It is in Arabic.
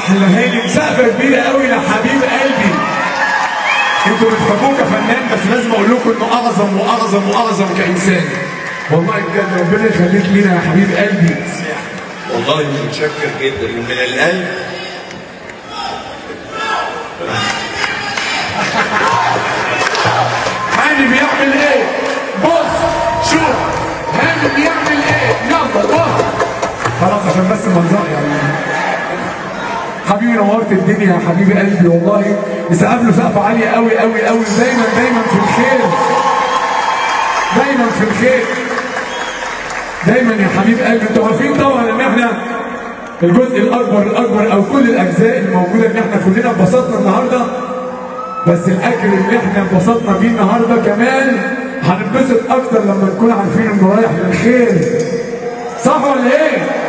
احلى هاني سقفه كبيره قوي لحبيب قلبي. انتوا بتفهموه كفنان بس لازم اقول لكم انه اعظم واعظم واعظم كانسان. والله بجد ربنا يخليك لينا يا حبيب قلبي. والله متشكر جدا ومن القلب. هاني بيعمل ايه؟ بص شوف هاني بيعمل ايه؟ يلا بص. خلاص عشان بس المنظر يعني. حبيبي نورت الدنيا يا حبيبي قلبي والله. نسقف له سقفه عاليه قوي قوي قوي. دايما دايما في الخير. دايما في الخير. دايما يا حبيب قلبي. انتوا عارفين طبعا ان احنا الجزء الاكبر او كل الاجزاء اللي موجوده ان احنا كلنا اتبسطنا النهارده. بس الاجر اللي احنا اتبسطنا بيه النهارده كمان هنتبسط اكتر لما نكون عارفين انه رايح للخير. صح ولا ايه؟